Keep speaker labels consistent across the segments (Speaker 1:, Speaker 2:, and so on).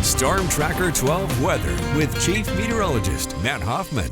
Speaker 1: Storm Tracker 12 weather with Chief Meteorologist Matt Hoffman.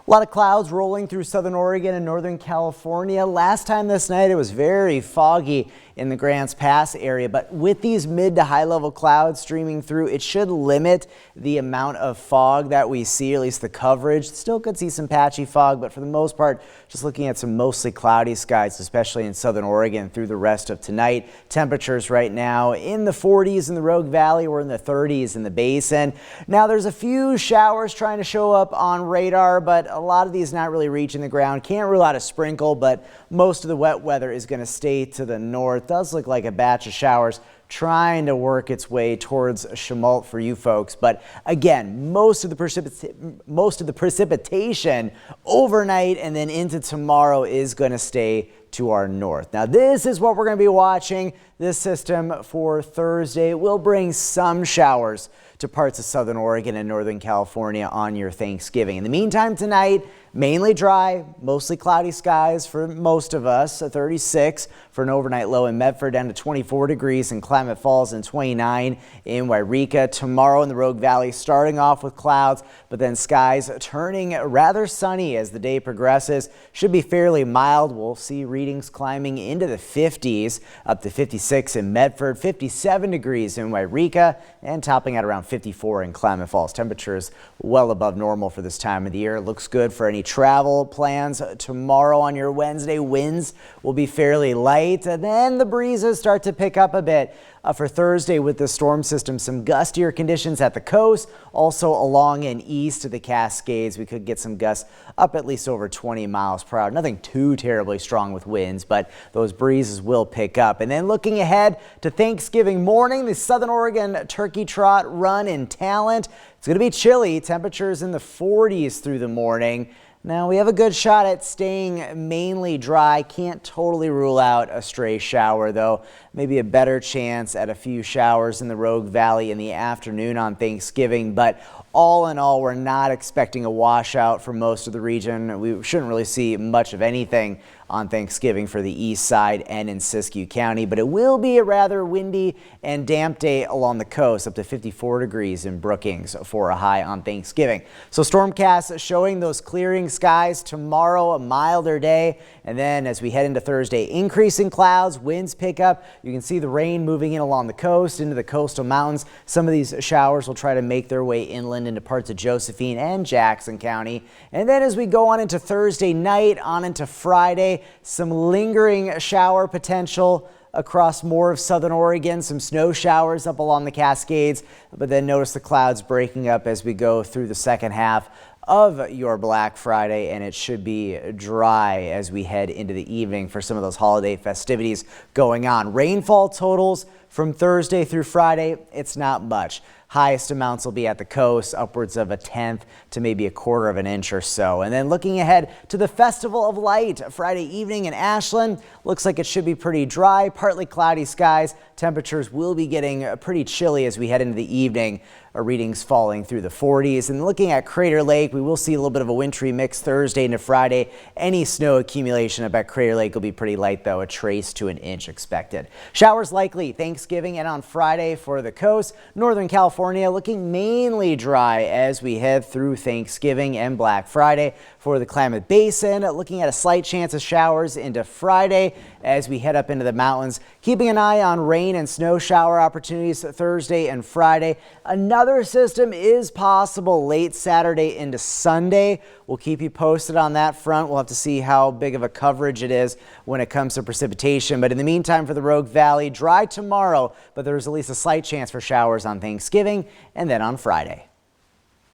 Speaker 2: A lot of clouds rolling through southern Oregon and northern California. Last time this night it was very foggy in the Grants Pass area, but with these mid to high level clouds streaming through, it should limit the amount of fog that we see, or at least the coverage. Still could see some patchy fog, but for the most part, just looking at some mostly cloudy skies, especially in southern Oregon through the rest of tonight. Temperatures right now in the 40s in the Rogue Valley. We're in the 30s in the Basin. Now there's a few showers trying to show up on radar, but a lot of these not really reaching the ground. Can't rule out a sprinkle, but most of the wet weather is going to stay to the north. Does look like a batch of showers trying to work its way towards Chemult for you folks. But again, most of the precipitation overnight and then into tomorrow is going to stay to our north. Now this is what we're going to be watching. This system for Thursday will bring some showers to parts of southern Oregon and northern California on your Thanksgiving. In the meantime tonight, mainly dry, mostly cloudy skies for most of us. 36 for an overnight low in Medford, down to 24 degrees in Klamath Falls and 29 in Wairika. Tomorrow in the Rogue Valley, starting off with clouds, but then skies turning rather sunny as the day progresses. Should be fairly mild. We'll see readings climbing into the 50s, up to 56 in Medford, 57 degrees in Wairika, and topping at around 54 in Klamath Falls. Temperatures well above normal for this time of the year. Looks good for any travel plans tomorrow on your Wednesday. Winds will be fairly light, and then the breezes start to pick up a bit for Thursday with the storm system. Some gustier conditions at the coast, also along and east of the Cascades. We could get some gusts up at least over 20 miles per hour. Nothing too terribly strong with winds, but those breezes will pick up. And then looking ahead to Thanksgiving morning, the Southern Oregon Turkey Trot Run in Talent. It's going to be chilly. Temperatures in the 40s through the morning. Now we have a good shot at staying mainly dry. Can't totally rule out a stray shower though. Maybe a better chance at a few showers in the Rogue Valley in the afternoon on Thanksgiving, but all in all, we're not expecting a washout for most of the region. We shouldn't really see much of anything on Thanksgiving for the east side and in Siskiyou County, but it will be a rather windy and damp day along the coast, up to 54 degrees in Brookings for a high on Thanksgiving. So Stormcast showing those clearing skies tomorrow, a milder day, and then as we head into Thursday, increasing clouds, winds pick up. You can see the rain moving in along the coast into the coastal mountains. Some of these showers will try to make their way inland into parts of Josephine and Jackson County. And then as we go on into Thursday night, on into Friday, some lingering shower potential across more of southern Oregon, some snow showers up along the Cascades, but then notice the clouds breaking up as we go through the second half of your Black Friday, and it should be dry as we head into the evening for some of those holiday festivities going on. Rainfall totals from Thursday through Friday, it's not much. Highest amounts will be at the coast, upwards of 1/10 to maybe 1/4 of an inch or so. And then looking ahead to the Festival of Light Friday evening in Ashland, looks like it should be pretty dry, partly cloudy skies. Temperatures will be getting pretty chilly as we head into the evening. Readings falling through the 40s. And looking at Crater Lake, we will see a little bit of a wintry mix Thursday into Friday. Any snow accumulation up at Crater Lake will be pretty light though, a trace to an inch expected. Showers likely Thanksgiving and on Friday for the coast. Northern California looking mainly dry as we head through Thanksgiving and Black Friday. For the Klamath Basin, looking at a slight chance of showers into Friday as we head up into the mountains. Keeping an eye on rain and snow shower opportunities Thursday and Friday. Another system is possible late Saturday into Sunday. We'll keep you posted on that front. We'll have to see how big of a coverage it is when it comes to precipitation. But in the meantime, for the Rogue Valley, dry tomorrow, but there's at least a slight chance for showers on Thanksgiving and then on Friday.